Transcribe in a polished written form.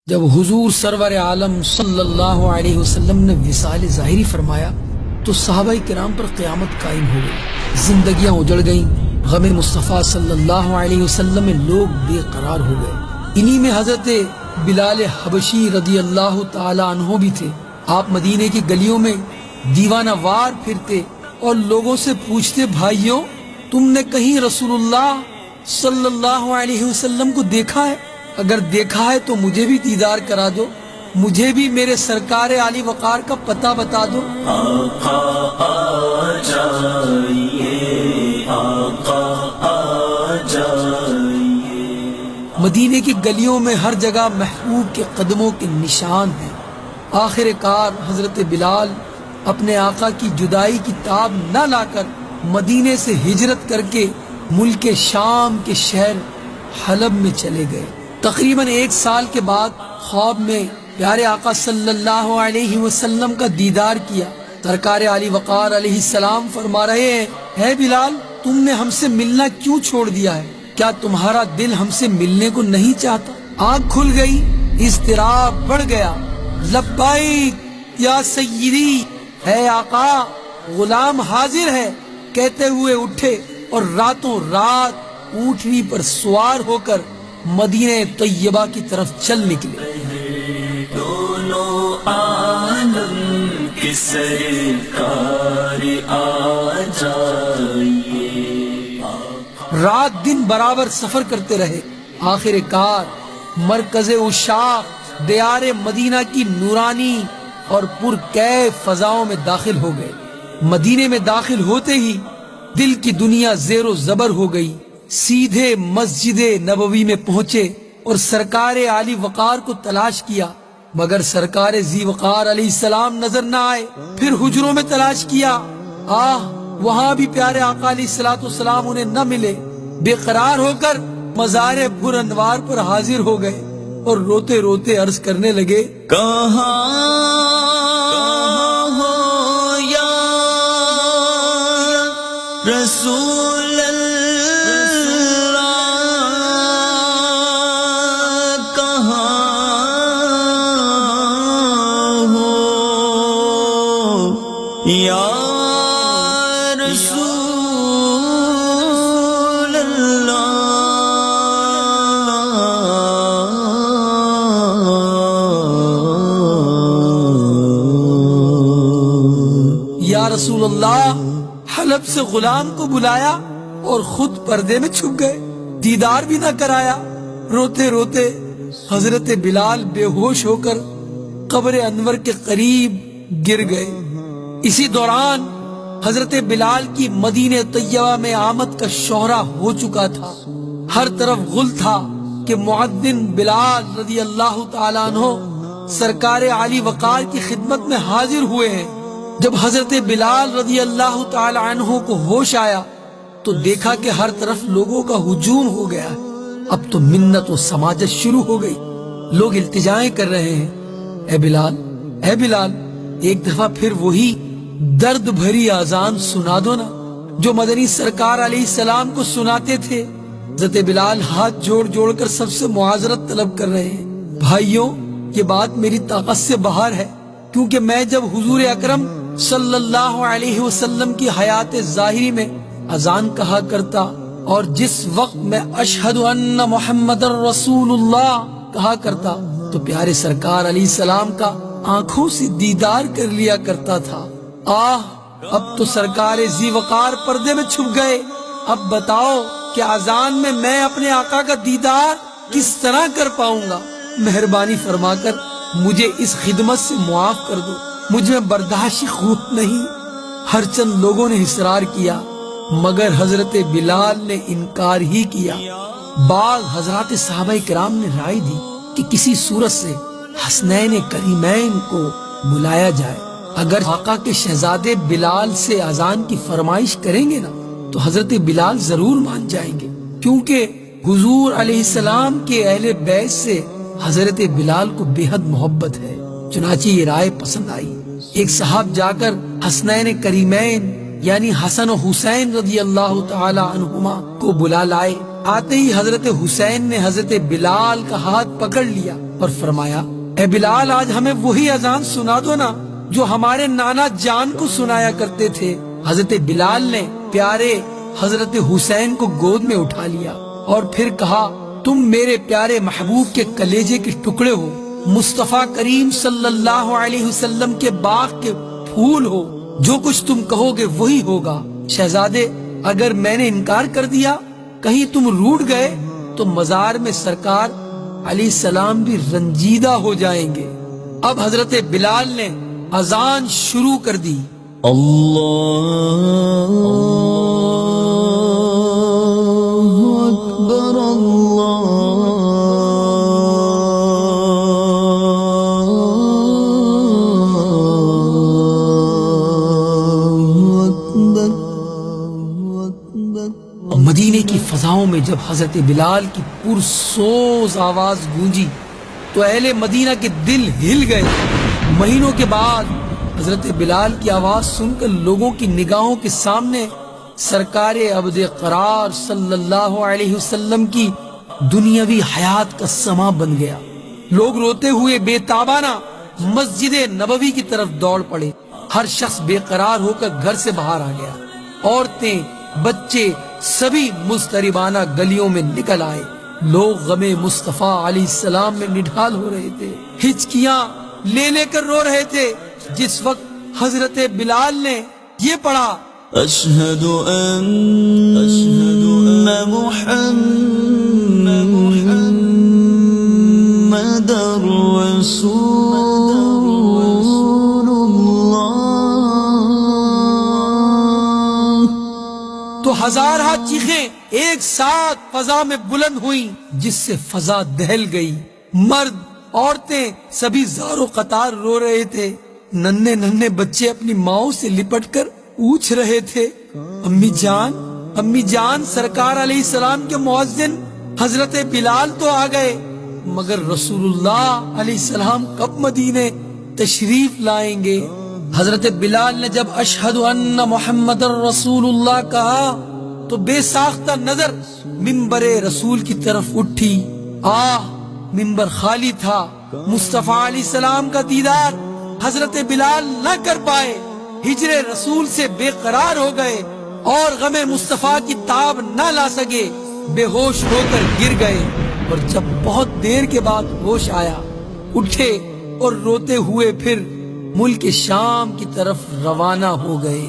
جب حضور سرور عالم صلی اللہ علیہ وسلم نے وصال ظاہری فرمایا تو صحابہ کرام پر قیامت قائم ہو گئی، زندگیاں اجڑ گئیں، غم مصطفیٰ صلی اللہ علیہ وسلم میں لوگ بے قرار ہو گئے۔ انہی میں حضرت بلال حبشی رضی اللہ تعالی عنہ بھی تھے۔ آپ مدینے کی گلیوں میں دیوانہ وار پھرتے اور لوگوں سے پوچھتے، بھائیوں تم نے کہیں رسول اللہ صلی اللہ علیہ وسلم کو دیکھا ہے؟ اگر دیکھا ہے تو مجھے بھی دیدار کرا دو، مجھے بھی میرے سرکار علی وقار کا پتہ بتا دو۔ آقا آ جائیے، آقا آ جائیے۔ مدینے کی گلیوں میں ہر جگہ محبوب کے قدموں کے نشان ہیں۔ آخر کار حضرت بلال اپنے آقا کی جدائی کی تاب نہ لا کر مدینے سے ہجرت کر کے ملک شام کے شہر حلب میں چلے گئے۔ تقریباً 1 سال کے بعد خواب میں پیارے آقا صلی اللہ علیہ وسلم کا دیدار کیا۔ سرکار علی وقار علیہ السلام فرما رہے ہیں، اے بلال تم نے ہم سے ملنا کیوں چھوڑ دیا ہے؟ کیا تمہارا دل ہم سے ملنے کو نہیں چاہتا؟ آنکھ کھل گئی، اضطراب بڑھ گیا۔ لبیک یا سیدی، اے آقا غلام حاضر ہے کہتے ہوئے اٹھے اور راتوں رات اونٹنی پر سوار ہو کر مدینہ طیبہ کی طرف چل نکلے۔ دونوں عالم کے سرکار آ جائیے۔ رات دن برابر سفر کرتے رہے، آخر کار مرکز عشاق دیار مدینہ کی نورانی اور پرکیف فضاؤں میں داخل ہو گئے۔ مدینے میں داخل ہوتے ہی دل کی دنیا زیر و زبر ہو گئی۔ سیدھے مسجد نبوی میں پہنچے اور سرکار علی وقار کو تلاش کیا، مگر سرکار ذی وقار علیہ السلام نظر نہ آئے۔ پھر حجروں میں تلاش کیا، وہاں بھی پیارے آقا علیہ السلام انہیں نہ ملے۔ بے قرار ہو کر مزار پر انوار پر حاضر ہو گئے اور روتے روتے عرض کرنے لگے، کہاں ہو یا رسول اللہ، کہاں ہو یا رسول یا رسول اللہ۔ حلب سے غلام کو بلایا اور خود پردے میں چھپ گئے، دیدار بھی نہ کرایا۔ روتے روتے حضرت بلال بے ہوش ہو کر قبر انور کے قریب گر گئے۔ اسی دوران حضرت بلال کی مدینہ طیبہ میں آمد کا شہرہ ہو چکا تھا۔ ہر طرف غل تھا کہ مؤذن بلال رضی اللہ تعالیٰ عنہ سرکار علی وقار کی خدمت میں حاضر ہوئے ہیں۔ جب حضرت بلال رضی اللہ تعالی عنہ کو ہوش آیا تو دیکھا کہ ہر طرف لوگوں کا ہجوم ہو گیا ہے۔ اب تو منت و سماجت شروع ہو گئی، لوگ التجائیں کر رہے ہیں، اے بلال اے بلال ایک دفعہ پھر وہی درد بھری آذان سنا دو نا جو مدنی سرکار علیہ السلام کو سناتے تھے۔ حضرت بلال ہاتھ جوڑ جوڑ کر سب سے معاذرت طلب کر رہے ہیں، بھائیوں یہ بات میری طاقت سے باہر ہے، کیونکہ میں جب حضور اکرم صلی اللہ علیہ وسلم کی حیات ظاہری میں اذان کہا کرتا اور جس وقت میں اشہد ان محمد رسول اللہ کہا کرتا تو پیارے سرکار علیہ السلام کا آنکھوں سے دیدار کر لیا کرتا تھا۔ اب تو سرکار ذی وقار پردے میں چھپ گئے، اب بتاؤ کہ اذان میں اپنے آقا کا دیدار کس طرح کر پاؤں گا؟ مہربانی فرما کر مجھے اس خدمت سے معاف کر دو، مجھ میں برداشت قوت نہیں۔ ہر چند لوگوں نے اصرار کیا مگر حضرت بلال نے انکار ہی کیا۔ بعض حضرات صحابہ کرام نے رائے دی کہ کسی صورت سے حسنین کریمین کو بلایا جائے، اگر آقا کے شہزادے بلال سے اذان کی فرمائش کریں گے نا تو حضرت بلال ضرور مان جائیں گے، کیونکہ حضور علیہ السلام کے اہل بیت سے حضرت بلال کو بے حد محبت ہے۔ چنانچہ یہ رائے پسند آئی۔ ایک صاحب جا کر حسنین کریمین یعنی حسن و حسین رضی اللہ تعالی عنہما کو بلا لائے۔ آتے ہی حضرت حسین نے حضرت بلال کا ہاتھ پکڑ لیا اور فرمایا اے بلال آج ہمیں وہی اذان سنا دو نا جو ہمارے نانا جان کو سنایا کرتے تھے۔ حضرت بلال نے پیارے حضرت حسین کو گود میں اٹھا لیا اور پھر کہا تم میرے پیارے محبوب کے کلیجے کے ٹکڑے ہو، مصطفیٰ کریم صلی اللہ علیہ وسلم کے باغ کے پھول ہو، جو کچھ تم کہو گے وہی ہوگا۔ شہزادے اگر میں نے انکار کر دیا، کہیں تم روٹھ گئے تو مزار میں سرکار علیہ السلام بھی رنجیدہ ہو جائیں گے۔ اب حضرت بلال نے اذان شروع کر دی۔ اللہ اکبر اللہ اکبر اکبر۔ مدینے کی فضاؤں میں جب حضرت بلال کی پرسوز آواز گونجی تو اہل مدینہ کے دل ہل گئے۔ مہینوں کے بعد حضرت بلال کی آواز سن کر لوگوں کی نگاہوں کے سامنے سرکار ابد قرار صلی اللہ علیہ وسلم کی دنیاوی حیات کا سما بن گیا۔ لوگ روتے ہوئے بے تابانہ مسجد نبوی کی طرف دوڑ پڑے۔ ہر شخص بے قرار ہو کر گھر سے باہر آ گیا۔ عورتیں، بچے سبھی مضطربانہ گلیوں میں نکل آئے۔ لوگ غم مصطفیٰ علیہ السلام میں نڈھال ہو رہے تھے، ہچکیاں لے لے کر رو رہے تھے۔ جس وقت حضرت بلال نے یہ پڑھا اشہد ان محمد رسول اللہ، تو ہزارہ چیخیں ایک ساتھ فضا میں بلند ہوئیں، جس سے فضا دہل گئی۔ مرد، عورتیں سبھی زار و قطار رو رہے تھے۔ ننھے ننھے بچے اپنی ماؤں سے لپٹ کر پوچھ رہے تھے امی جان، امی جان، سرکار علیہ السلام کے مؤذن حضرت بلال تو آ گئے، مگر رسول اللہ علیہ السلام کب مدینے تشریف لائیں گے؟ حضرت بلال نے جب اشہد ان محمد رسول اللہ کہا تو بے ساختہ نظر منبر رسول کی طرف اٹھی۔ منبر خالی تھا۔ مصطفیٰ علیہ السلام کا دیدار حضرت بلال نہ کر پائے، ہجر رسول سے بے قرار ہو گئے اور غم مصطفیٰ کی تاب نہ لا سکے، بے ہوش ہو کر گر گئے۔ اور جب بہت دیر کے بعد ہوش آیا، اٹھے اور روتے ہوئے پھر ملک شام کی طرف روانہ ہو گئے۔